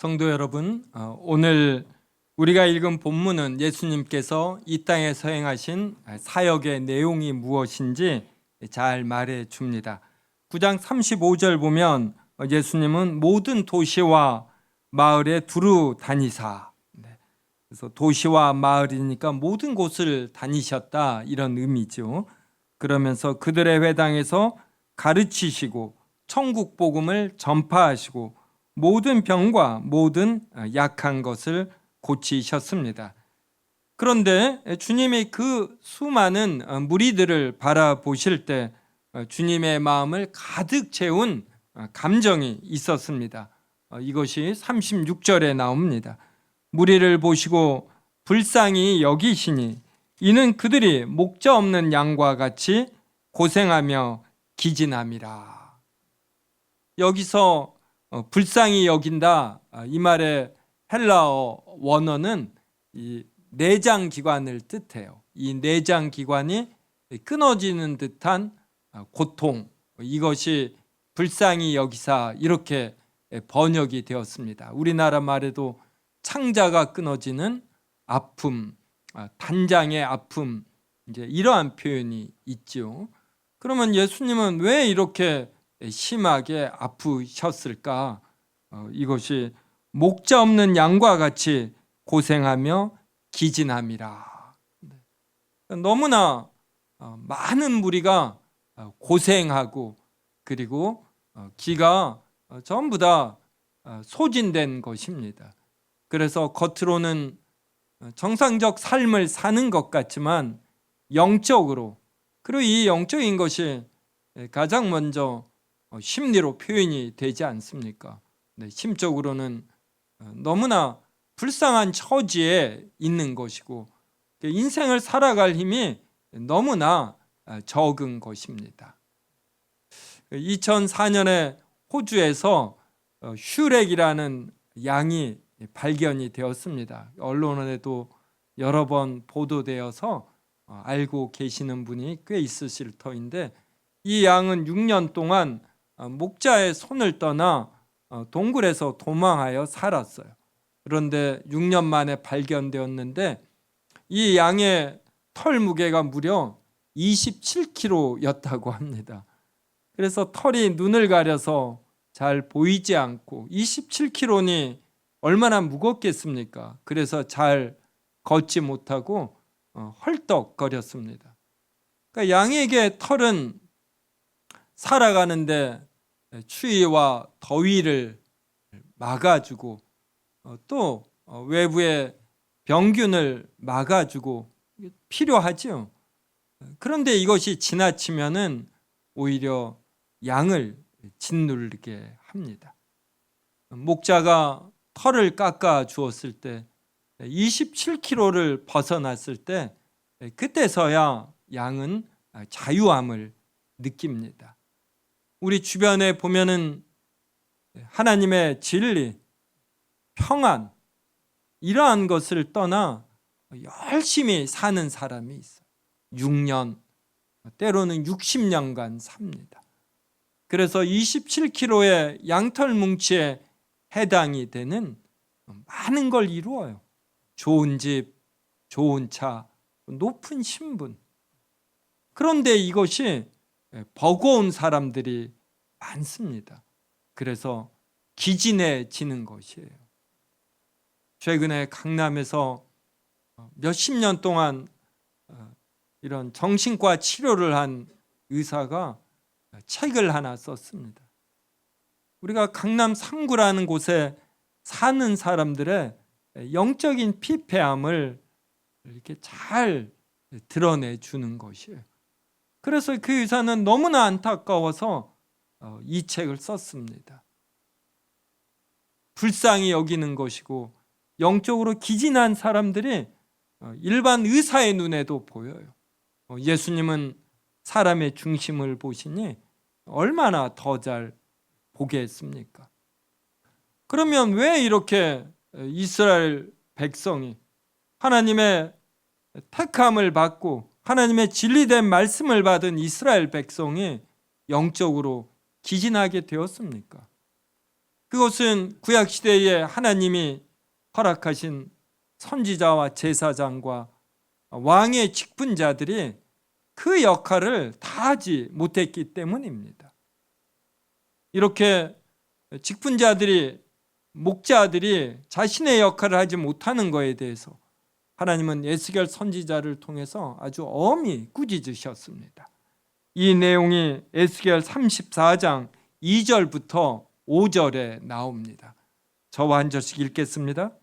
성도 여러분, 오늘 우리가 읽은 본문은 예수님께서 이 땅에서 행하신 사역의 내용이 무엇인지 잘 말해 줍니다. 9장 35절 보면 예수님은 모든 도시와 마을에 두루 다니사, 그래서 도시와 마을이니까 모든 곳을 다니셨다, 이런 의미죠. 그러면서 그들의 회당에서 가르치시고 천국 복음을 전파하시고 모든 병과 모든 약한 것을 고치셨습니다. 그런데 주님이 그 수많은 무리들을 바라보실 때 주님의 마음을 가득 채운 감정이 있었습니다. 이것이 36절에 나옵니다. 무리를 보시고 불쌍히 여기시니 이는 그들이 목자 없는 양과 같이 고생하며 기진함이라. 여기서 불쌍히 여긴다, 이 말의 헬라어 원어는 이 내장기관을 뜻해요. 이 내장기관이 끊어지는 듯한 고통, 이것이 불쌍히 여기사, 이렇게 번역이 되었습니다. 우리나라 말에도 창자가 끊어지는 아픔, 단장의 아픔, 이제 이러한 표현이 있죠. 그러면 예수님은 왜 이렇게 심하게 아프셨을까? 이것이 목자 없는 양과 같이 고생하며 기진함이라. 너무나 많은 무리가 고생하고 그리고 기가 전부 다 소진된 것입니다. 그래서 겉으로는 정상적 삶을 사는 것 같지만 영적으로, 그리고 이 영적인 것이 가장 먼저 심리로 표현이 되지 않습니까? 심적으로는 너무나 불쌍한 처지에 있는 것이고 인생을 살아갈 힘이 너무나 적은 것입니다. 2004년에 호주에서 슈렉이라는 양이 발견이 되었습니다. 언론에도 여러 번 보도되어서 알고 계시는 분이 꽤 있으실 터인데, 이 양은 6년 동안 목자의 손을 떠나 동굴에서 도망하여 살았어요. 그런데 6년 만에 발견되었는데 이 양의 털 무게가 무려 27kg였다고 합니다. 그래서 털이 눈을 가려서 잘 보이지 않고 27kg니 얼마나 무겁겠습니까? 그래서 잘 걷지 못하고 헐떡거렸습니다. 그러니까 양에게 털은 살아가는데 추위와 더위를 막아주고 또 외부의 병균을 막아주고 필요하죠. 그런데 이것이 지나치면은 오히려 양을 짓누르게 합니다. 목자가 털을 깎아 주었을 때 27kg를 벗어났을 때 그때서야 양은 자유함을 느낍니다. 우리 주변에 보면은 하나님의 진리, 평안, 이러한 것을 떠나 열심히 사는 사람이 있어요. 6년, 때로는 60년간 삽니다. 그래서 27kg의 양털 뭉치에 해당이 되는 많은 걸 이루어요. 좋은 집, 좋은 차, 높은 신분. 그런데 이것이 버거운 사람들이 많습니다. 그래서 기진해지는 것이에요. 최근에 강남에서 몇십 년 동안 이런 정신과 치료를 한 의사가 책을 하나 썼습니다. 우리가 강남 3구라는 곳에 사는 사람들의 영적인 피폐함을 이렇게 잘 드러내 주는 것이에요. 그래서 그 의사는 너무나 안타까워서 이 책을 썼습니다. 불쌍히 여기는 것이고 영적으로 기진한 사람들이 일반 의사의 눈에도 보여요. 예수님은 사람의 중심을 보시니 얼마나 더 잘 보겠습니까? 그러면 왜 이렇게 이스라엘 백성이 하나님의 택함을 받고 하나님의 진리된 말씀을 받은 이스라엘 백성이 영적으로 기진하게 되었습니까? 그것은 구약 시대에 하나님이 허락하신 선지자와 제사장과 왕의 직분자들이 그 역할을 다 하지 못했기 때문입니다. 이렇게 직분자들이, 목자들이 자신의 역할을 하지 못하는 것에 대해서 하나님은 에스겔 선지자를 통해서 아주 엄히 꾸짖으셨습니다. 이 내용이 에스겔 34장 2절부터 5절에 나옵니다. 저와 한 절씩 읽겠습니다.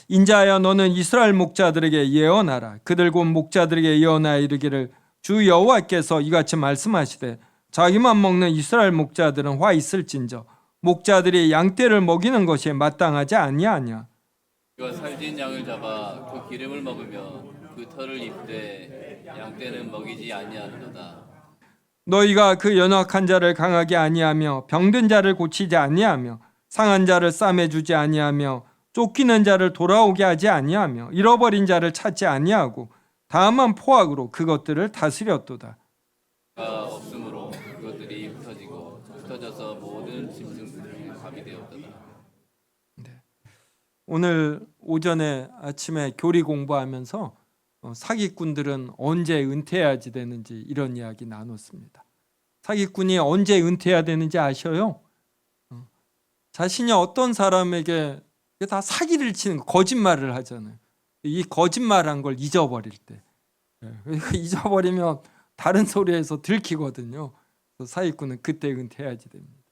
인자하여 너는 이스라엘 목자들에게 예언하라. 그들 곧 목자들에게 예언하여 이르기를 주 여호와께서 이같이 말씀하시되 자기만 먹는 이스라엘 목자들은 화 있을진저 목자들이 양떼를 먹이는 것이 마땅하지 아니하냐. 그가 살진 양을 잡아 그 기름을 먹으며 그 털을 입되 양떼는 먹이지 아니하는도다. 너희가 그 연약한 자를 강하게 아니하며 병든 자를 고치지 아니하며 상한 자를 싸매주지 아니하며 쫓기는 자를 돌아오게 하지 아니하며 잃어버린 자를 찾지 아니하고 다만 포악으로 그것들을 다스렸도다. 그가 없으므로 그것들이 흩어져서 모든 짐승들이 밥이 되었도다. 오늘 오전에 아침에 교리 공부하면서 사기꾼들은 언제 은퇴해야지 되는지 이런 이야기 나눴습니다. 사기꾼이 언제 은퇴해야 되는지 아셔요? 자신이 어떤 사람에게 다 사기를 치는 거, 거짓말을 하잖아요. 이 거짓말한 걸 잊어버릴 때, 잊어버리면 다른 소리에서 들키거든요. 사기꾼은 그때 은퇴해야지 됩니다.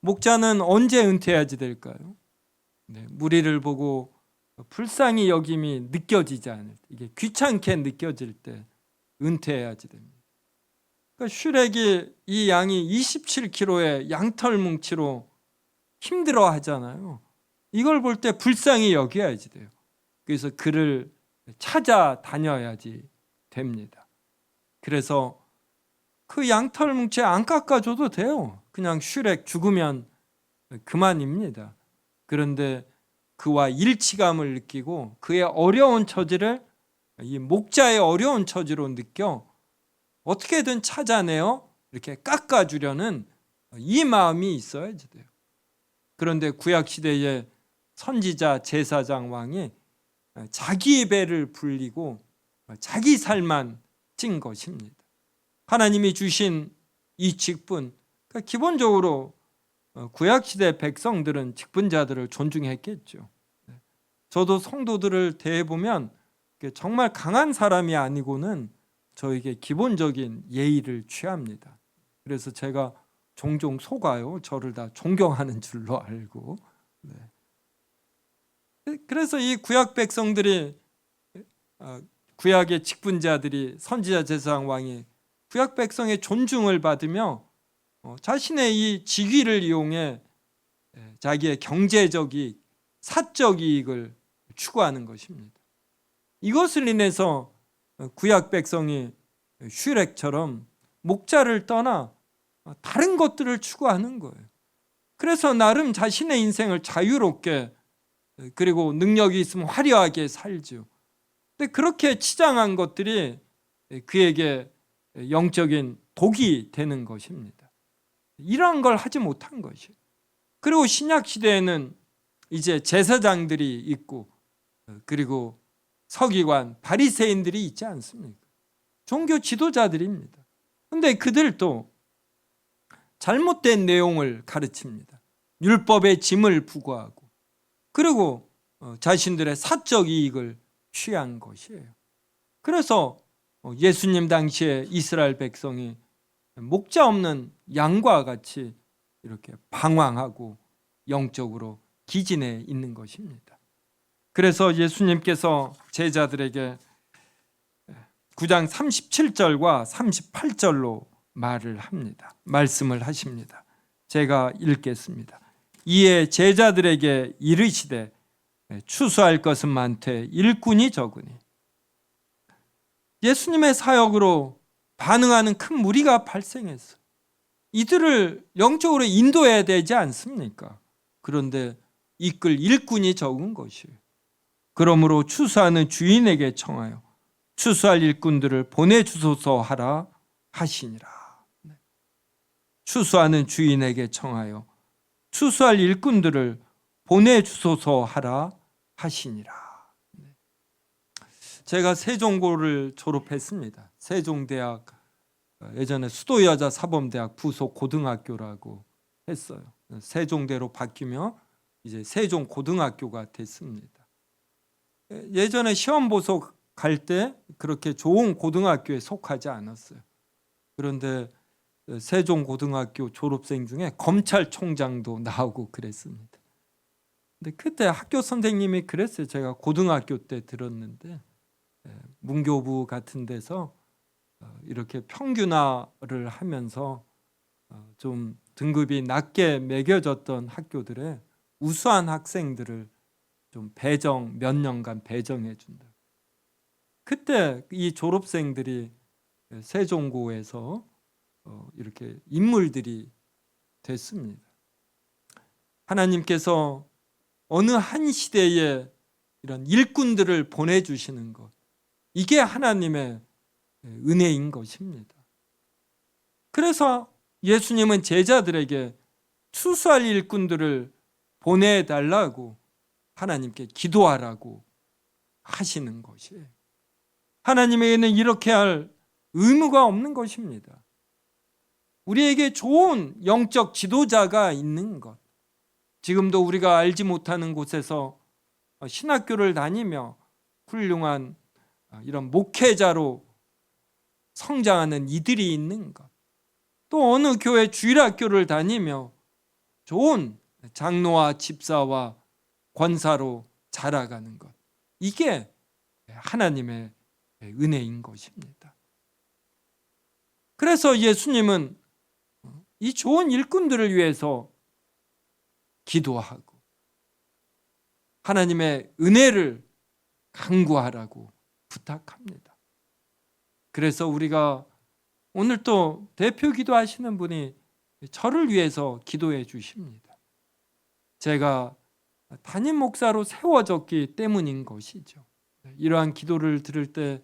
목자는 언제 은퇴해야지 될까요? 무리를 보고 불쌍히 여김이 느껴지지 않을 때, 이게 귀찮게 느껴질 때 은퇴해야지 됩니다. 그러니까 슈렉이 이 양이 27kg의 양털 뭉치로 힘들어 하잖아요. 이걸 볼 때 불쌍히 여겨야지 돼요. 그래서 그를 찾아다녀야지 됩니다. 그래서 그 양털 뭉치 안 깎아줘도 돼요. 그냥 슈렉 죽으면 그만입니다. 그런데 그와 일치감을 느끼고 그의 어려운 처지를 이 목자의 어려운 처지로 느껴 어떻게든 찾아내어 이렇게 깎아주려는 이 마음이 있어야지 돼요. 그런데 구약시대에 선지자 제사장 왕이 자기 배를 불리고 자기 살만 찐 것입니다. 하나님이 주신 이 직분, 그러니까 기본적으로 구약시대 백성들은 직분자들을 존중했겠죠. 저도 성도들을 대해보면 정말 강한 사람이 아니고는 저에게 기본적인 예의를 취합니다. 그래서 제가 종종 속아요. 저를 다 존경하는 줄로 알고. 그래서 이 구약 백성들이, 구약의 직분자들이, 선지자 제사장 왕이 구약 백성의 존중을 받으며 자신의 이 직위를 이용해 자기의 경제적 이익, 사적 이익을 추구하는 것입니다. 이것을 인해서 구약 백성이 슈렉처럼 목자를 떠나 다른 것들을 추구하는 거예요. 그래서 나름 자신의 인생을 자유롭게, 그리고 능력이 있으면 화려하게 살죠. 근데 그렇게 치장한 것들이 그에게 영적인 독이 되는 것입니다. 이러한 걸 하지 못한 것이에요. 그리고 신약 시대에는 이제 제사장들이 있고, 그리고 서기관, 바리새인들이 있지 않습니까? 종교 지도자들입니다. 그런데 그들도 잘못된 내용을 가르칩니다. 율법의 짐을 부과하고, 그리고 자신들의 사적 이익을 취한 것이에요. 그래서 예수님 당시에 이스라엘 백성이 목자 없는 양과 같이 이렇게 방황하고 영적으로 기진해 있는 것입니다. 그래서 예수님께서 제자들에게 9장 37절과 38절로 말을 합니다. 말씀을 하십니다. 제가 읽겠습니다. 이에 제자들에게 이르시되 추수할 것은 많되 일꾼이 적으니. 예수님의 사역으로 반응하는 큰 무리가 발생했어요. 이들을 영적으로 인도해야 되지 않습니까? 그런데 이끌 일꾼이 적은 것이에요. 그러므로 추수하는 주인에게 청하여 추수할 일꾼들을 보내주소서 하라 하시니라. 추수하는 주인에게 청하여 추수할 일꾼들을 보내주소서 하라 하시니라. 제가 세종고를 졸업했습니다. 세종대학, 예전에 수도여자사범대학 부속 고등학교라고 했어요. 세종대로 바뀌며 이제 세종고등학교가 됐습니다. 예전에 시험 보소 갈 때 그렇게 좋은 고등학교에 속하지 않았어요. 그런데 세종고등학교 졸업생 중에 검찰총장도 나오고 그랬습니다. 근데 그때 학교 선생님이 그랬어요. 제가 고등학교 때 들었는데 문교부 같은 데서 이렇게 평균화를 하면서 좀 등급이 낮게 매겨졌던 학교들의 우수한 학생들을 좀 배정, 몇 년간 배정해 준다. 그때 이 졸업생들이 세종고에서 이렇게 인물들이 됐습니다. 하나님께서 어느 한 시대에 이런 일꾼들을 보내주시는 것, 이게 하나님의 은혜인 것입니다. 그래서 예수님은 제자들에게 추수할 일꾼들을 보내달라고 하나님께 기도하라고 하시는 것이에요. 하나님에게는 이렇게 할 의무가 없는 것입니다. 우리에게 좋은 영적 지도자가 있는 것, 지금도 우리가 알지 못하는 곳에서 신학교를 다니며 훌륭한 이런 목회자로 성장하는 이들이 있는 것, 또 어느 교회 주일학교를 다니며 좋은 장로와 집사와 권사로 자라가는 것, 이게 하나님의 은혜인 것입니다. 그래서 예수님은 이 좋은 일꾼들을 위해서 기도하고 하나님의 은혜를 간구하라고 부탁합니다. 그래서 우리가 오늘 또 대표 기도하시는 분이 저를 위해서 기도해 주십니다. 제가 담임 목사로 세워졌기 때문인 것이죠. 이러한 기도를 들을 때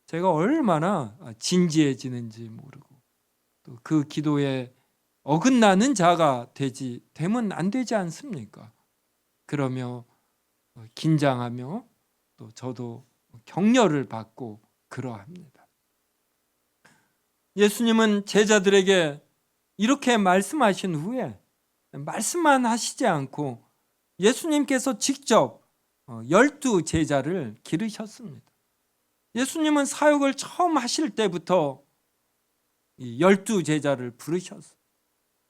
제가 얼마나 진지해지는지 모르고 또 그 기도에 어긋나는 자가 되면 안 되지 않습니까? 그러며 긴장하며 또 저도 격려를 받고 그러합니다. 예수님은 제자들에게 이렇게 말씀하신 후에 말씀만 하시지 않고 예수님께서 직접 12 제자를 기르셨습니다. 예수님은 사역을 처음 하실 때부터 12 제자를 부르셨어요.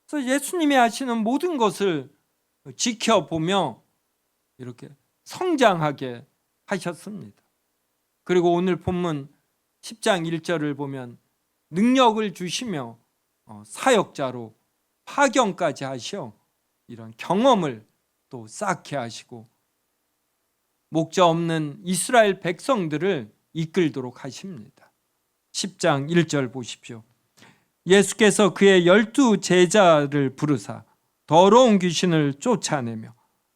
그래서 예수님이 하시는 모든 것을 지켜보며 이렇게 성장하게 하셨습니다. 그리고 오늘 본문 10장 1절을 보면 능력을 주시며 사역자로 파견까지 하셔 이런 경험을 또 쌓게 하시고 목자 없는 이스라엘 백성들을 이끌도록 하십니다. 10장 1절 보십시오. 예수께서 그의 12 제자를 부르사 더러운 귀신을 쫓아내며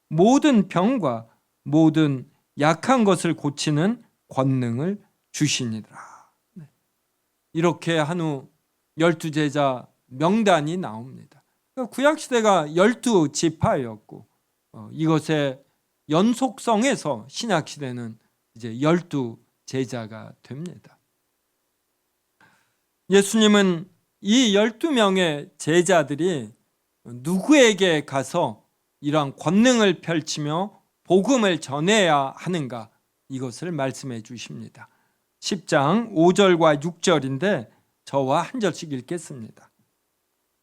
모든 병과 모든 약한 것을 고치는 권능을 주시니라. 이렇게 한 후 12 제자 명단이 나옵니다. 구약시대가 12 지파였고 이것의 연속성에서 신약시대는 이제 12 제자가 됩니다. 예수님은 이 12명의 제자들이 누구에게 가서 이러한 권능을 펼치며 복음을 전해야 하는가, 이것을 말씀해 주십니다. 10장 5절과 6절인데 저와 한 절씩 읽겠습니다.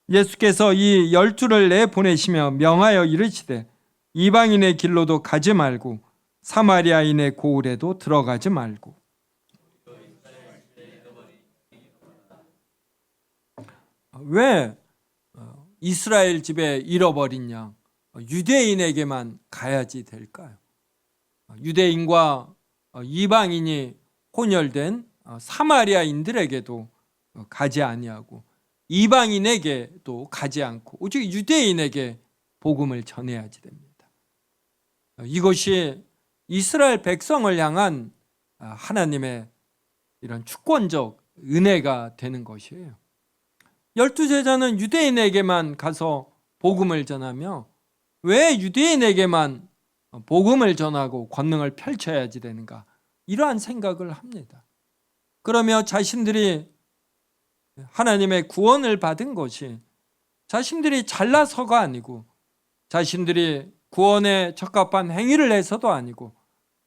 예수께서 이 12를 내보내시며 명하여 이르시되 이방인의 길로도 가지 말고 사마리아인의 고을에도 들어가지 말고. 왜 이스라엘 집에 잃어버린 양 유대인에게만 가야지 될까요? 유대인과 이방인이 혼혈된 사마리아인들에게도 가지 아니하고 이방인에게도 가지 않고 오직 유대인에게 복음을 전해야지 됩니다. 이것이 이스라엘 백성을 향한 하나님의 이런 주권적 은혜가 되는 것이에요. 12 제자는 유대인에게만 가서 복음을 전하며 왜 유대인에게만 복음을 전하고 권능을 펼쳐야지 되는가? 이러한 생각을 합니다. 그러며 자신들이 하나님의 구원을 받은 것이 자신들이 잘나서가 아니고 자신들이 구원에 적합한 행위를 해서도 아니고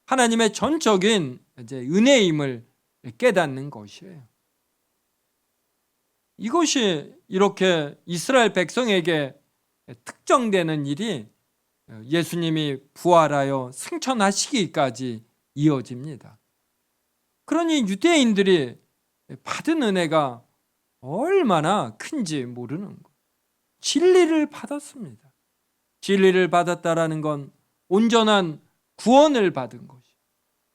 하나님의 전적인 은혜임을 깨닫는 것이에요. 이것이 이렇게 이스라엘 백성에게 특정되는 일이 예수님이 부활하여 승천하시기까지 이어집니다. 그러니 유대인들이 받은 은혜가 얼마나 큰지 모르는 거예요. 진리를 받았습니다. 진리를 받았다라는 건 온전한 구원을 받은 것이.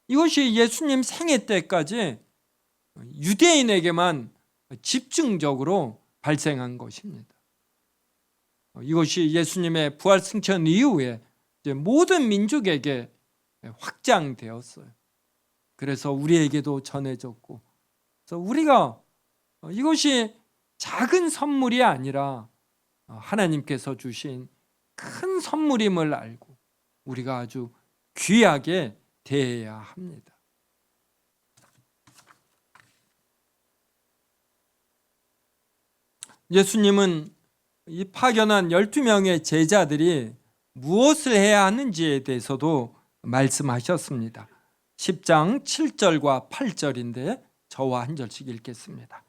이것이 예수님 생애 때까지 유대인에게만 집중적으로 발생한 것입니다. 이것이 예수님의 부활 승천 이후에 모든 민족에게 확장되었어요. 그래서 우리에게도 전해졌고, 그래서 우리가 이것이 작은 선물이 아니라 하나님께서 주신 큰 선물임을 알고 우리가 아주 귀하게 대해야 합니다. 예수님은 이 파견한 12명의 제자들이 무엇을 해야 하는지에 대해서도 말씀하셨습니다. 10장 7절과 8절인데 저와 한 절씩 읽겠습니다.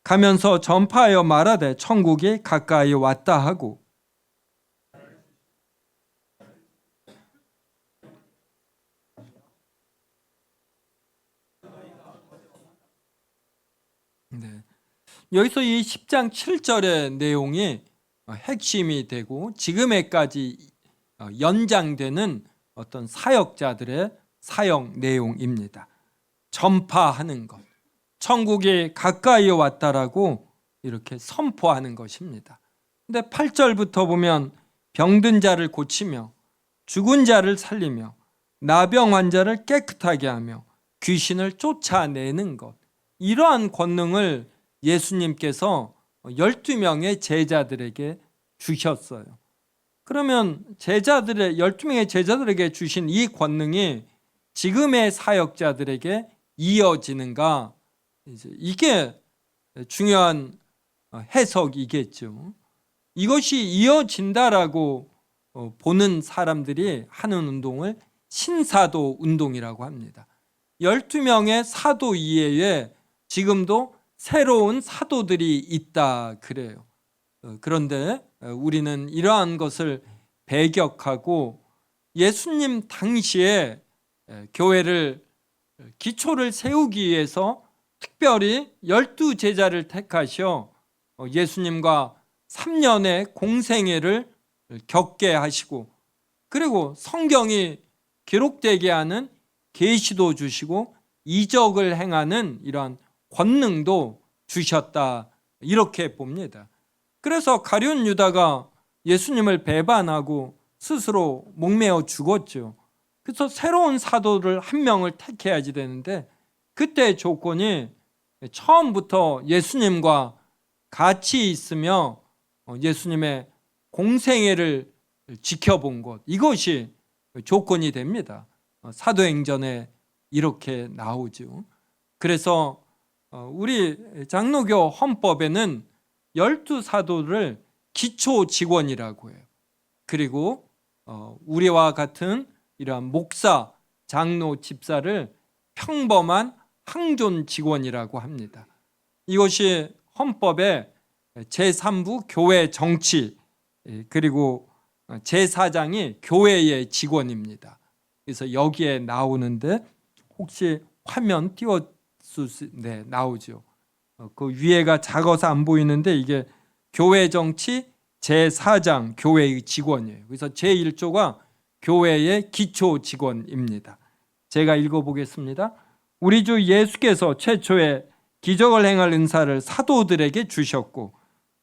가면서 전파하여 말하되 천국이 가까이 왔다 하고 여기서 이 10장 7절의 내용이 핵심이 되고 지금에까지 연장되는 어떤 사역자들의 사역 내용입니다. 전파하는 것, 천국이 가까이 왔다라고 이렇게 선포하는 것입니다. 근데 8절부터 보면 병든 자를 고치며 죽은 자를 살리며 나병 환자를 깨끗하게 하며 귀신을 쫓아내는 것, 이러한 권능을 예수님께서 12명의 제자들에게 주셨어요. 그러면 12명의 제자들에게 주신 이 권능이 지금의 사역자들에게 이어지는가? 이게 중요한 해석이겠죠. 이것이 이어진다라고 보는 사람들이 하는 운동을 신사도 운동이라고 합니다. 12명의 사도 이외에 지금도 새로운 사도들이 있다 그래요. 그런데 우리는 이러한 것을 배격하고 예수님 당시에 교회를 기초를 세우기 위해서 특별히 12제자를 택하셔 예수님과 3년의 공생애를 겪게 하시고 그리고 성경이 기록되게 하는 계시도 주시고 이적을 행하는 이러한 권능도 주셨다 이렇게 봅니다. 그래서 가룟 유다가 예수님을 배반하고 스스로 목매어 죽었죠. 그래서 새로운 사도를 한 명을 택해야지 되는데 그때 조건이 처음부터 예수님과 같이 있으며 예수님의 공생애를 지켜본 것, 이것이 조건이 됩니다. 사도행전에 이렇게 나오죠. 그래서 우리 장로교 헌법에는 12사도를 기초 직원이라고 해요. 그리고 우리와 같은 이러한 목사, 장로, 집사를 평범한 항존 직원이라고 합니다. 이것이 헌법의 제3부 교회 정치 그리고 제4장이 교회의 직원입니다. 그래서 여기에 나오는데 혹시 화면 네, 나오죠. 그 위에가 작아서 안 보이는데 이게 교회 정치 제4장 교회의 직원이에요. 그래서 제1조가 교회의 기초 직원입니다. 제가 읽어보겠습니다. 우리 주 예수께서 최초에 기적을 행할 은사를 사도들에게 주셨고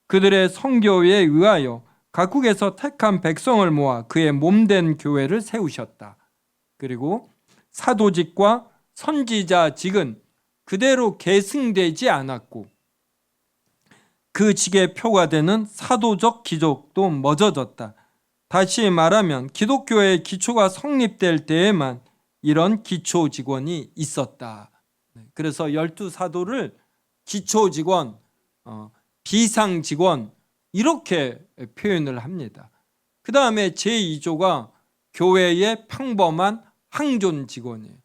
그들의 선교에 의하여 각국에서 택한 백성을 모아 그의 몸된 교회를 세우셨다. 그리고 사도직과 선지자직은 그대로 계승되지 않았고 그 직의 표가 되는 사도적 기적도 멎어졌다. 다시 말하면 기독교의 기초가 성립될 때에만 이런 기초 직원이 있었다. 그래서 12사도를 기초 직원, 비상 직원 이렇게 표현을 합니다. 그 다음에 제2조가 교회의 평범한 항존 직원이에요.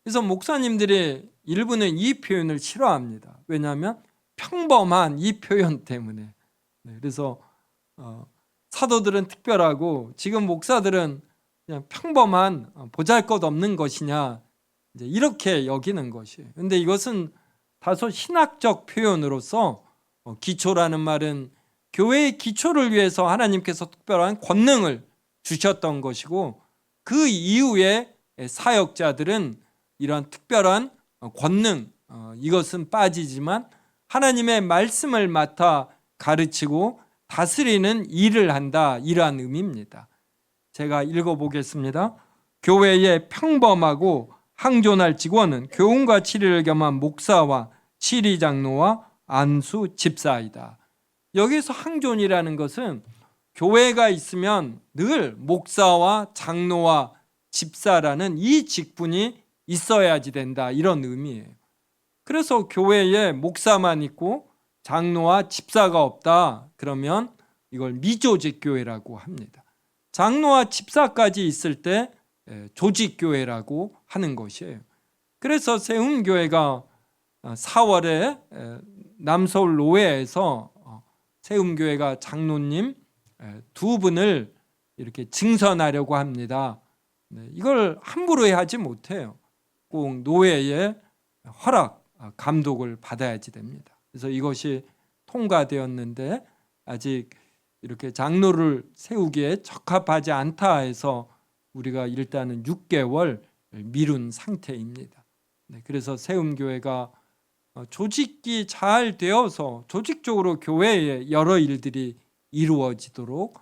그래서 목사님들이 일부는 이 표현을 싫어합니다. 왜냐하면 평범한 이 표현 때문에. 그래서 사도들은 특별하고 지금 목사들은 그냥 평범한 보잘것없는 것이냐 이제 이렇게 여기는 것이에요. 그런데 이것은 다소 신학적 표현으로서 기초라는 말은 교회의 기초를 위해서 하나님께서 특별한 권능을 주셨던 것이고 그 이후에 사역자들은 이런 특별한 권능 이것은 빠지지만 하나님의 말씀을 맡아 가르치고 다스리는 일을 한다 이러한 의미입니다. 제가 읽어보겠습니다. 교회의 평범하고 항존할 직원은 교훈과 치리를 겸한 목사와 치리장로와 안수 집사이다. 여기서 항존이라는 것은 교회가 있으면 늘 목사와 장로와 집사라는 이 직분이 있어야지 된다 이런 의미예요. 그래서 교회에 목사만 있고 장로와 집사가 없다 그러면 이걸 미조직 교회라고 합니다. 장로와 집사까지 있을 때 조직교회라고 하는 것이에요. 그래서 세움교회가 4월에 남서울 노회에서 세움교회가 장로님 2분을 이렇게 증선하려고 합니다. 이걸 함부로 하지 못해요. 꼭 노회의 허락, 감독을 받아야지 됩니다. 그래서 이것이 통과되었는데 아직 이렇게 장로를 세우기에 적합하지 않다 해서 우리가 일단은 6개월 미룬 상태입니다. 그래서 세움교회가 조직이 잘 되어서 조직적으로 교회에 여러 일들이 이루어지도록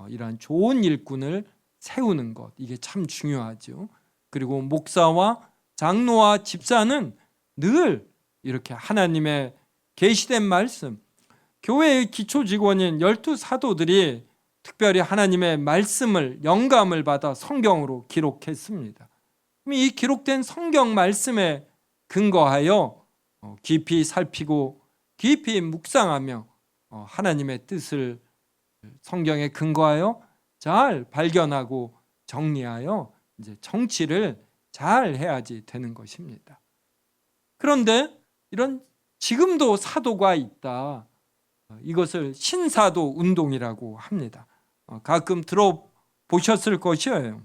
이러한 좋은 일꾼을 세우는 것 이게 참 중요하죠. 그리고 목사와 장로와 집사는 늘 이렇게 하나님의 계시된 말씀 교회의 기초 직원인 12사도들이 특별히 하나님의 말씀을 영감을 받아 성경으로 기록했습니다. 이 기록된 성경 말씀에 근거하여 깊이 살피고 깊이 묵상하며 하나님의 뜻을 성경에 근거하여 잘 발견하고 정리하여 이제 정치를 잘 해야지 되는 것입니다. 그런데 이런 지금도 사도가 있다. 이것을 신사도 운동이라고 합니다. 가끔 들어보셨을 것이에요.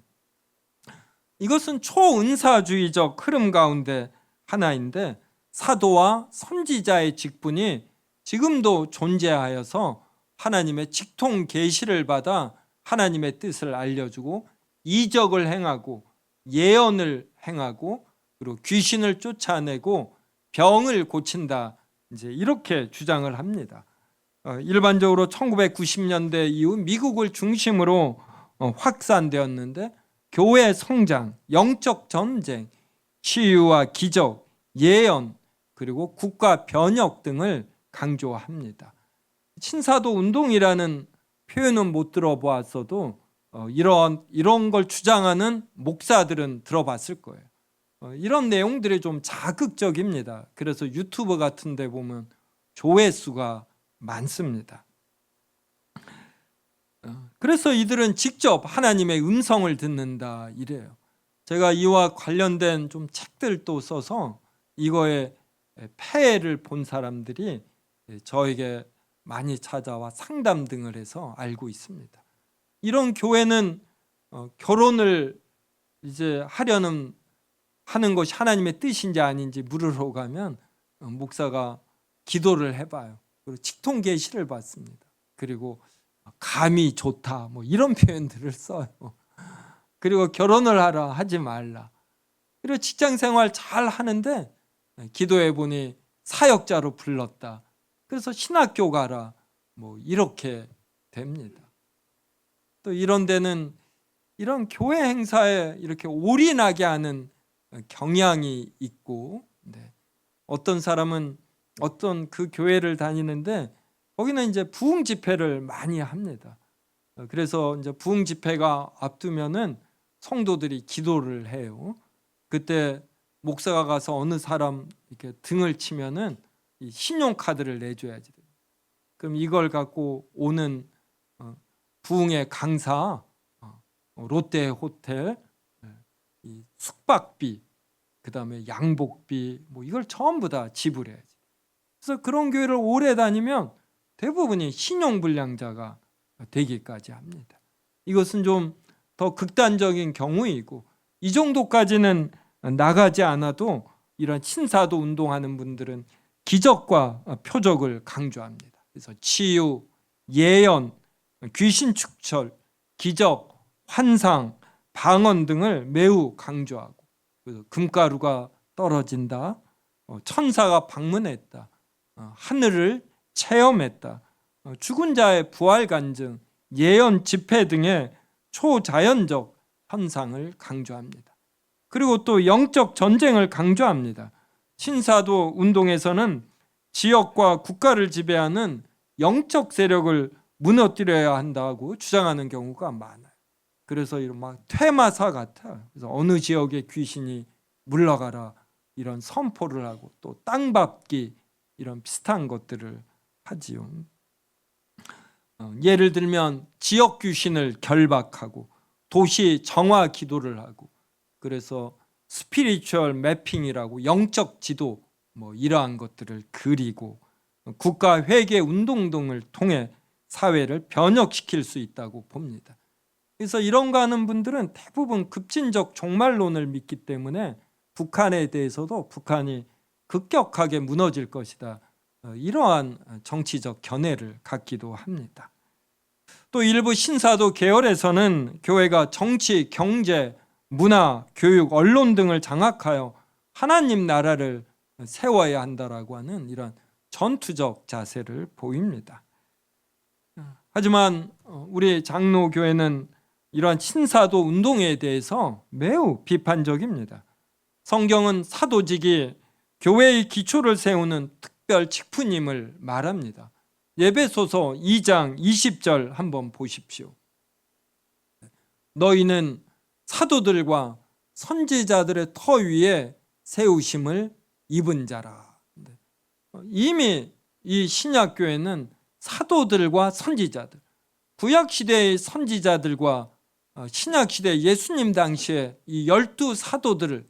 이것은 초은사주의적 흐름 가운데 하나인데 사도와 선지자의 직분이 지금도 존재하여서 하나님의 직통 계시를 받아 하나님의 뜻을 알려주고 이적을 행하고 예언을 행하고 그리고 귀신을 쫓아내고 병을 고친다 이제 이렇게 주장을 합니다. 일반적으로 1990년대 이후 미국을 중심으로 확산되었는데 교회 성장, 영적 전쟁, 치유와 기적, 예언 그리고 국가 변혁 등을 강조합니다. 신사도 운동이라는 표현은 못 들어보았어도 이런 걸 주장하는 목사들은 들어봤을 거예요. 이런 내용들이 좀 자극적입니다. 그래서 유튜브 같은 데 보면 조회수가 많습니다. 그래서 이들은 직접 하나님의 음성을 듣는다 이래요. 제가 이와 관련된 좀 책들도 써서 이거에 폐해를 본 사람들이 저에게 많이 찾아와 상담 등을 해서 알고 있습니다. 이런 교회는 결혼을 이제 하려는 하는 것이 하나님의 뜻인지 아닌지 물으러 가면 목사가 기도를 해봐요. 그리고 직통 계시를 받습니다. 그리고 감이 좋다 뭐 이런 표현들을 써요. 그리고 결혼을 하라 하지 말라. 그리고 직장 생활 잘 하는데 기도해 보니 사역자로 불렀다. 그래서 신학교 가라 뭐 이렇게 됩니다. 또 이런 데는 이런 교회 행사에 이렇게 올인하게 하는 경향이 있고 어떤 사람은 어떤 그 교회를 다니는데 거기는 이제 부흥 집회를 많이 합니다. 그래서 이제 부흥 집회가 앞두면은 성도들이 기도를 해요. 그때 목사가 가서 어느 사람 이렇게 등을 치면은 이 신용카드를 내줘야지. 그럼 이걸 갖고 오는 부흥의 강사, 롯데 호텔, 이 숙박비, 그다음에 양복비, 뭐 이걸 전부 다 지불해야지. 그래서 그런 교회를 오래 다니면 대부분이 신용불량자가 되기까지 합니다. 이것은 좀 더 극단적인 경우이고, 이 정도까지는 나가지 않아도 이런 신사도 운동하는 분들은 기적과 표적을 강조합니다. 그래서 치유, 예언, 귀신 축철, 기적, 환상, 방언 등을 매우 강조하고, 그래서 금가루가 떨어진다, 천사가 방문했다, 하늘을 체험했다, 죽은 자의 부활 간증, 예언 집회 등의 초자연적 현상을 강조합니다. 그리고 또 영적 전쟁을 강조합니다. 신사도 운동에서는 지역과 국가를 지배하는 영적 세력을 무너뜨려야 한다고 주장하는 경우가 많아요. 그래서 이런 막 퇴마사 같아. 그래서 어느 지역의 귀신이 물러가라 이런 선포를 하고, 또 땅밟기 이런 비슷한 것들을 하지요. 예를 들면 지역 귀신을 결박하고 도시 정화 기도를 하고, 그래서 스피리추얼 매핑이라고 영적 지도 뭐 이러한 것들을 그리고, 국가 회계 운동 등을 통해 사회를 변혁시킬 수 있다고 봅니다. 그래서 이런 거 하는 분들은 대부분 급진적 종말론을 믿기 때문에 북한에 대해서도 북한이 급격하게 무너질 것이다, 이러한 정치적 견해를 갖기도 합니다. 또 일부 신사도 계열에서는 교회가 정치, 경제, 문화, 교육, 언론 등을 장악하여 하나님 나라를 세워야 한다라고 하는 이런 전투적 자세를 보입니다. 하지만 우리 장로교회는 이러한 신사도 운동에 대해서 매우 비판적입니다. 성경은 사도직이 교회의 기초를 세우는 특별 직분임을 말합니다. 에베소서 2장 20절 한번 보십시오. 너희는 사도들과 선지자들의 터 위에 세우심을 입은 자라. 이미 이 신약교회는 사도들과 선지자들, 구약시대의 선지자들과 신약시대 예수님 당시에 이 12사도들의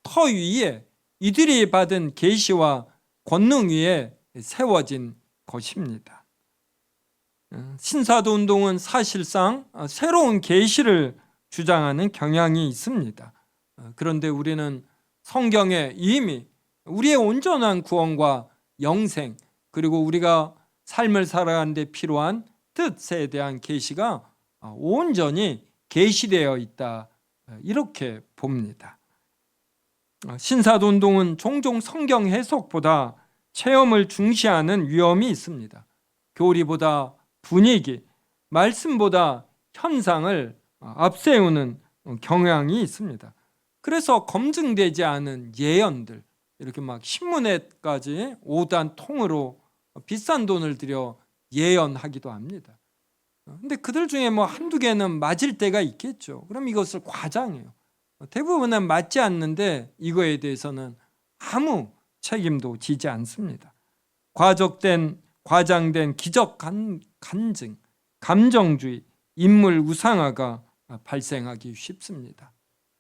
터 위에 이들이 받은 계시와 권능 위에 세워진 것입니다. 신사도 운동은 사실상 새로운 계시를 주장하는 경향이 있습니다. 그런데 우리는 성경에 이미 우리의 온전한 구원과 영생, 그리고 우리가 삶을 살아가는 데 필요한 뜻에 대한 계시가 온전히 계시되어 있다, 이렇게 봅니다. 신사도 운동은 종종 성경 해석보다 체험을 중시하는 위험이 있습니다. 교리보다 분위기, 말씀보다 현상을 앞세우는 경향이 있습니다. 그래서 검증되지 않은 예언들, 이렇게 막 신문에까지 5단 통으로 비싼 돈을 들여 예언하기도 합니다. 근데 그들 중에 뭐 한두 개는 맞을 때가 있겠죠. 그럼 이것을 과장해요. 대부분은 맞지 않는데 이거에 대해서는 아무 책임도 지지 않습니다. 과장된 기적 간증, 감정주의, 인물 우상화가 발생하기 쉽습니다.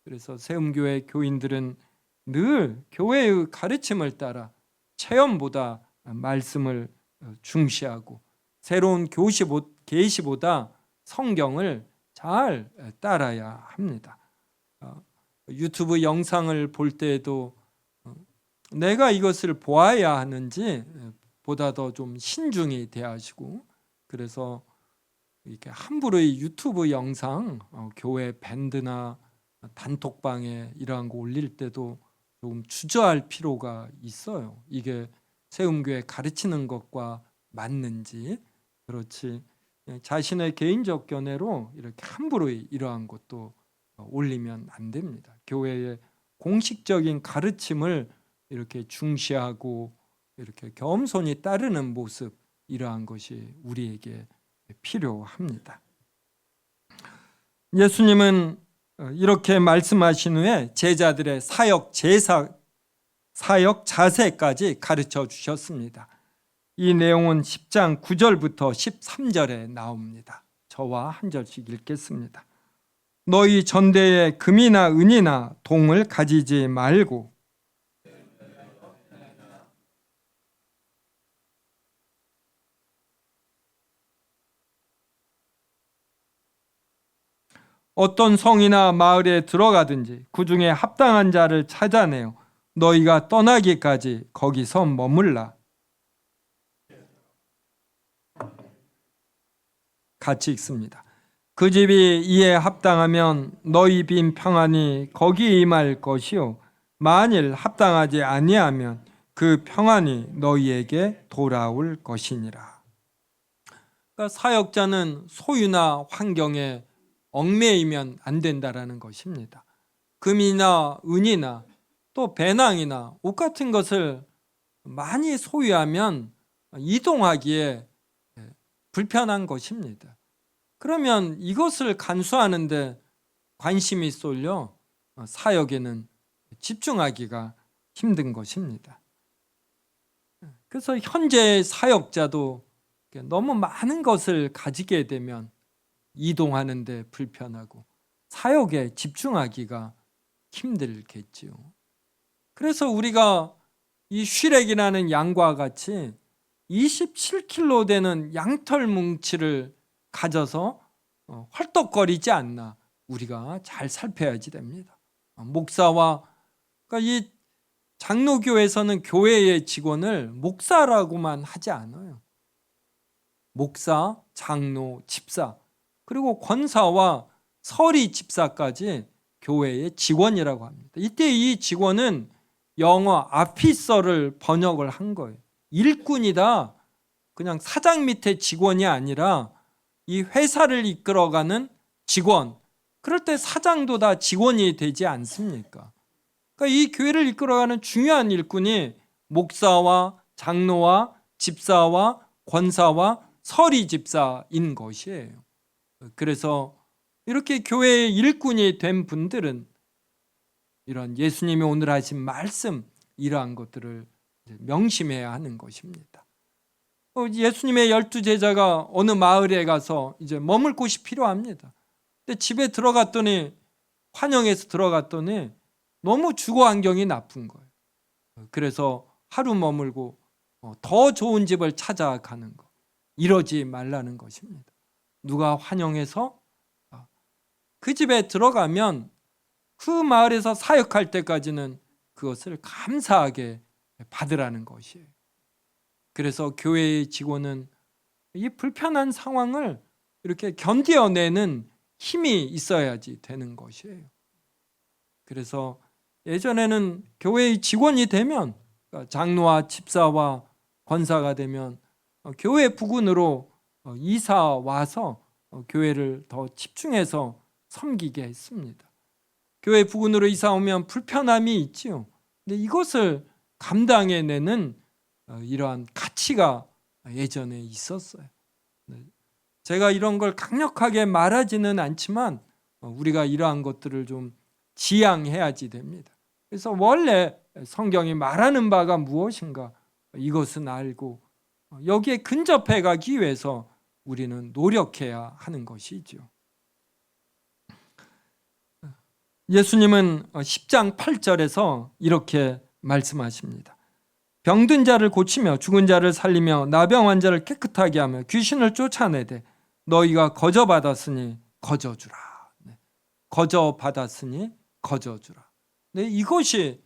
그래서 세움교회 교인들은 늘 교회의 가르침을 따라 체험보다 말씀을 중시하고, 새로운 계시보다 성경을 잘 따라야 합니다. 유튜브 영상을 볼 때에도 내가 이것을 보아야 하는지 보다 더 좀 신중히 대하시고, 그래서 이렇게 함부로 이 유튜브 영상 교회 밴드나 단톡방에 이러한 거 올릴 때도 조금 주저할 필요가 있어요. 이게 세움교회 가르치는 것과 맞는지. 그렇지 자신의 개인적 견해로 이렇게 함부로 이러한 것도 올리면 안 됩니다. 교회의 공식적인 가르침을 이렇게 중시하고 이렇게 겸손히 따르는 모습, 이러한 것이 우리에게 필요합니다. 예수님은 이렇게 말씀하신 후에 제자들의 사역 자세까지 가르쳐 주셨습니다. 이 내용은 10장 9절부터 13절에 나옵니다. 저와 한 절씩 읽겠습니다. 너희 전대에 금이나 은이나 동을 가지지 말고 어떤 성이나 마을에 들어가든지 그 중에 합당한 자를 찾아내어 너희가 떠나기까지 거기서 머물라. 같이 읽습니다. 그 집이 이에 합당하면 너희 빈 평안이 거기 임할 것이요 만일 합당하지 아니하면 그 평안이 너희에게 돌아올 것이니라. 그러니까 사역자는 소유나 환경에 얽매이면 안 된다라는 것입니다. 금이나 은이나 또 배낭이나 옷 같은 것을 많이 소유하면 이동하기에 불편한 것입니다. 그러면 이것을 간수하는데 관심이 쏠려 사역에는 집중하기가 힘든 것입니다. 그래서 현재의 사역자도 너무 많은 것을 가지게 되면 이동하는 데 불편하고 사역에 집중하기가 힘들겠지요. 그래서 우리가 이 슈렉이라는 양과 같이 27kg 되는 양털 뭉치를 가져서 헐떡거리지 않나 우리가 잘 살펴야지 됩니다. 목사와 그러니까 이 장로교에서는 교회의 직원을 목사라고만 하지 않아요. 목사, 장로, 집사 그리고 권사와 서리 집사까지 교회의 직원이라고 합니다. 이때 이 직원은 영어 아피서를 번역을 한 거예요. 일꾼이다. 그냥 사장 밑에 직원이 아니라 이 회사를 이끌어가는 직원. 그럴 때 사장도 다 직원이 되지 않습니까? 그러니까 이 교회를 이끌어가는 중요한 일꾼이 목사와 장로와 집사와 권사와 서리 집사인 것이에요. 그래서 이렇게 교회의 일꾼이 된 분들은 이런 예수님이 오늘 하신 말씀 이러한 것들을 명심해야 하는 것입니다. 예수님의 12제자가 어느 마을에 가서 이제 머물 곳이 필요합니다. 근데 집에 들어갔더니 환영해서 들어갔더니 너무 주거 환경이 나쁜 거예요. 그래서 하루 머물고 더 좋은 집을 찾아가는 거. 이러지 말라는 것입니다. 누가 환영해서 그 집에 들어가면 그 마을에서 사역할 때까지는 그것을 감사하게 받으라는 것이에요. 그래서 교회의 직원은 이 불편한 상황을 이렇게 견뎌내는 힘이 있어야지 되는 것이에요. 그래서 예전에는 교회의 직원이 되면 장로와 집사와 권사가 되면 교회 부근으로 이사 와서 교회를 더 집중해서 섬기게 했습니다. 교회 부근으로 이사 오면 불편함이 있지요. 근데 이것을 감당해내는 이러한 가치가 예전에 있었어요. 제가 이런 걸 강력하게 말하지는 않지만 우리가 이러한 것들을 좀 지향해야지 됩니다. 그래서 원래 성경이 말하는 바가 무엇인가 이것은 알고 여기에 근접해 가기 위해서 우리는 노력해야 하는 것이죠. 예수님은 10장 8절에서 이렇게 말씀하십니다. 병든 자를 고치며 죽은 자를 살리며 나병 환자를 깨끗하게 하며 귀신을 쫓아내되 너희가 거저받았으니 거저주라. 거저받았으니 거저주라. 이것이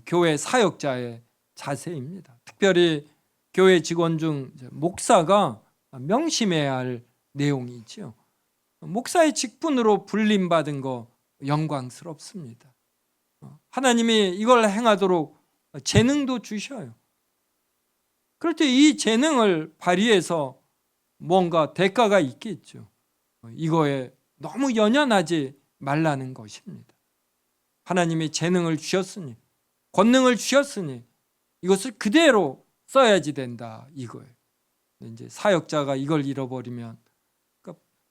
교회 사역자의 자세입니다. 특별히 교회 직원 중 목사가 명심해야 할 내용이지요. 목사의 직분으로 불림받은 거 영광스럽습니다. 하나님이 이걸 행하도록 재능도 주셔요. 그럴 때 이 재능을 발휘해서 뭔가 대가가 있겠죠. 이거에 너무 연연하지 말라는 것입니다. 하나님이 재능을 주셨으니, 권능을 주셨으니 이것을 그대로 써야지 된다 이거예요. 이제 사역자가 이걸 잃어버리면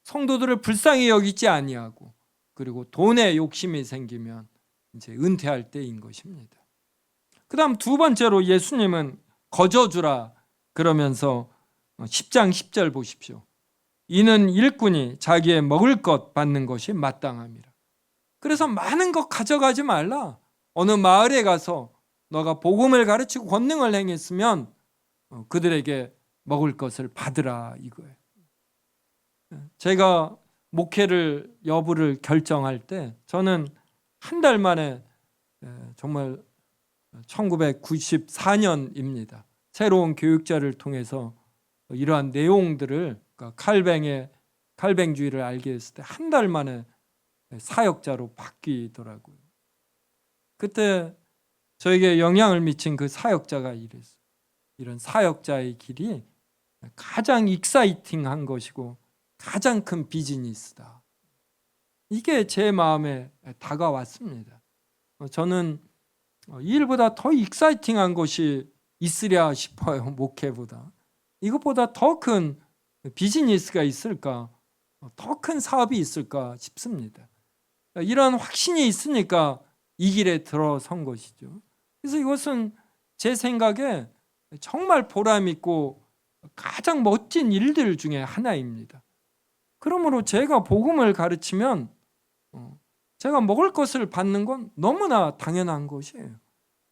성도들을 불쌍히 여기지 아니하고 그리고 돈에 욕심이 생기면 이제 은퇴할 때인 것입니다. 그다음 두 번째로 예수님은 거저주라 그러면서 10장 10절 보십시오. 이는 일꾼이 자기의 먹을 것 받는 것이 마땅함이라. 그래서 많은 것 가져가지 말라. 어느 마을에 가서 너가 복음을 가르치고 권능을 행했으면 그들에게 먹을 것을 받으라 이거예요. 제가 목회를 여부를 결정할 때 저는 한 달 만에 정말 1994년입니다. 새로운 교육자를 통해서 이러한 내용들을 그러니까 칼뱅주의를 알게 됐을 때 한 달 만에 사역자로 바뀌더라고요. 그때 저에게 영향을 미친 그 사역자가 이랬어요. 이런 사역자의 길이 가장 익사이팅한 것이고 가장 큰 비즈니스다. 이게 제 마음에 다가왔습니다. 저는 이 일보다 더 익사이팅한 것이 있으랴 싶어요. 목회보다. 이것보다 더 큰 비즈니스가 있을까? 더 큰 사업이 있을까 싶습니다. 이런 확신이 있으니까 이 길에 들어선 것이죠. 그래서 이것은 제 생각에 정말 보람 있고 가장 멋진 일들 중에 하나입니다. 그러므로 제가 복음을 가르치면 제가 먹을 것을 받는 건 너무나 당연한 것이에요.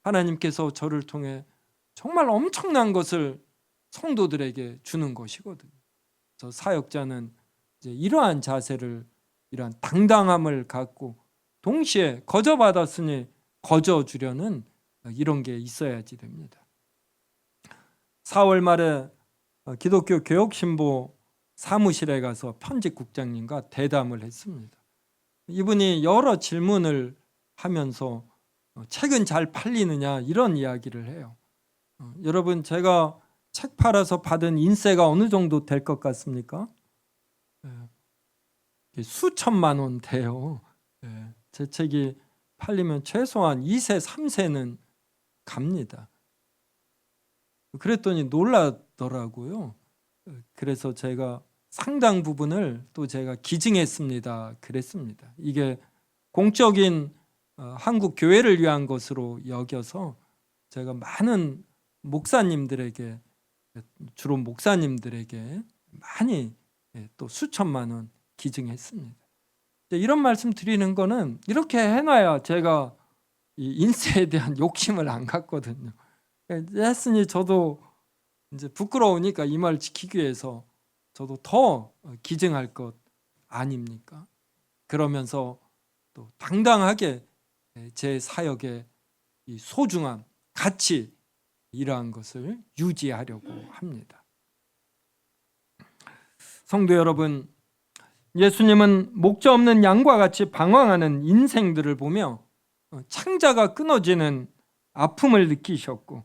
하나님께서 저를 통해 정말 엄청난 것을 성도들에게 주는 것이거든요. 그래서 사역자는 이제 이러한 자세를, 이러한 당당함을 갖고 동시에 거저받았으니 거저 주려는 이런 게 있어야지 됩니다. 4월 말에 기독교 교역신보 사무실에 가서 편집국장님과 대담을 했습니다. 이분이 여러 질문을 하면서 책은 잘 팔리느냐 이런 이야기를 해요. 여러분, 제가 책 팔아서 받은 인세가 어느 정도 될 것 같습니까? 수천만 원 돼요. 제 책이 팔리면 최소한 2세, 3세는 갑니다. 그랬더니 놀라더라고요. 그래서 제가 상당 부분을 또 제가 기증했습니다. 그랬습니다. 이게 공적인 한국 교회를 위한 것으로 여겨서 제가 많은 목사님들에게, 주로 목사님들에게 많이 또 수천만 원 기증했습니다. 이런 말씀 드리는 거는 이렇게 해놔야 제가 이 인세에 대한 욕심을 안 갖거든요. 했으니 저도 이제 부끄러우니까 이 말 지키기 위해서 저도 더 기증할 것 아닙니까? 그러면서 또 당당하게 제 사역의 이 소중함, 가치 이러한 것을 유지하려고 합니다. 성도 여러분, 예수님은 목자 없는 양과 같이 방황하는 인생들을 보며 창자가 끊어지는 아픔을 느끼셨고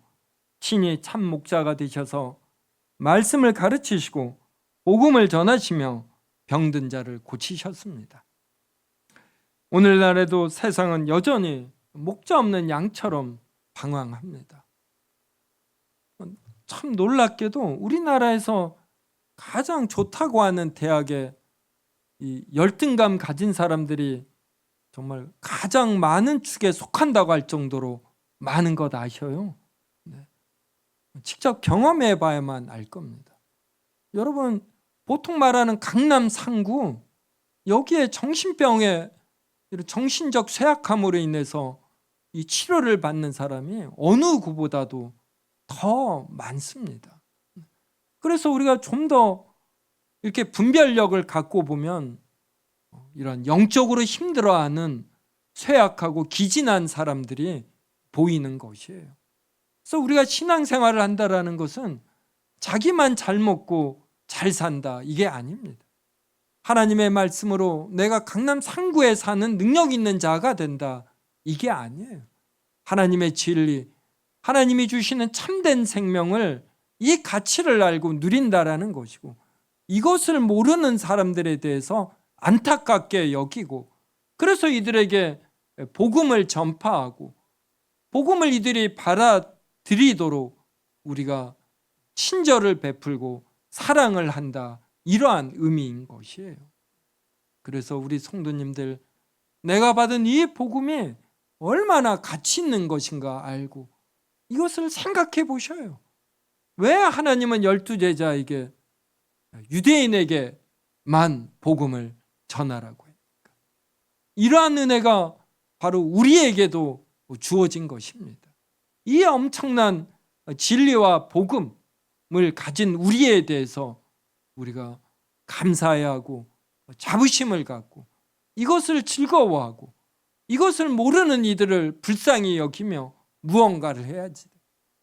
친히 참 목자가 되셔서 말씀을 가르치시고 복음을 전하시며 병든 자를 고치셨습니다. 오늘날에도 세상은 여전히 목자 없는 양처럼 방황합니다. 참 놀랍게도 우리나라에서 가장 좋다고 하는 대학에 이 열등감 가진 사람들이 정말 가장 많은 축에 속한다고 할 정도로 많은 것 아셔요? 네. 직접 경험해 봐야만 알 겁니다. 여러분, 보통 말하는 강남 상구, 여기에 정신병에 정신적 쇠약함으로 인해서 이 치료를 받는 사람이 어느 구보다도 더 많습니다. 그래서 우리가 좀 더 이렇게 분별력을 갖고 보면 이런 영적으로 힘들어하는 쇠약하고 기진한 사람들이 보이는 것이에요. 그래서 우리가 신앙생활을 한다라는 것은 자기만 잘 먹고 잘 산다 이게 아닙니다. 하나님의 말씀으로 내가 강남 상구에 사는 능력 있는 자가 된다 이게 아니에요. 하나님의 진리, 하나님이 주시는 참된 생명을, 이 가치를 알고 누린다라는 것이고, 이것을 모르는 사람들에 대해서 안타깝게 여기고, 그래서 이들에게 복음을 전파하고 복음을 이들이 받아들이도록 우리가 친절을 베풀고 사랑을 한다, 이러한 의미인 것이에요. 그래서 우리 성도님들 내가 받은 이 복음이 얼마나 가치 있는 것인가 알고 이것을 생각해 보셔요. 왜 하나님은 12제자에게 유대인에게만 복음을 전하라고 합니까? 이러한 은혜가 바로 우리에게도 주어진 것입니다. 이 엄청난 진리와 복음을 가진 우리에 대해서 우리가 감사해야 하고 자부심을 갖고 이것을 즐거워하고 이것을 모르는 이들을 불쌍히 여기며 무언가를 해야지.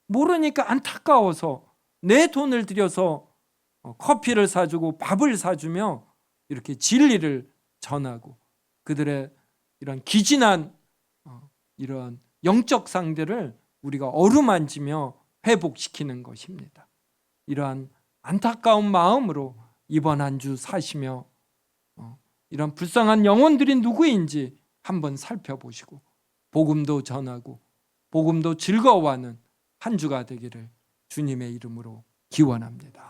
모르니까 안타까워서 내 돈을 들여서 커피를 사주고 밥을 사주며 이렇게 진리를 전하고 그들의 이런 기진한 이런 영적 상태를 우리가 어루만지며 회복시키는 것입니다. 이러한 안타까운 마음으로 이번 한 주 사시며 이런 불쌍한 영혼들이 누구인지 한번 살펴보시고 복음도 전하고 복음도 즐거워하는 한 주가 되기를 주님의 이름으로 기원합니다.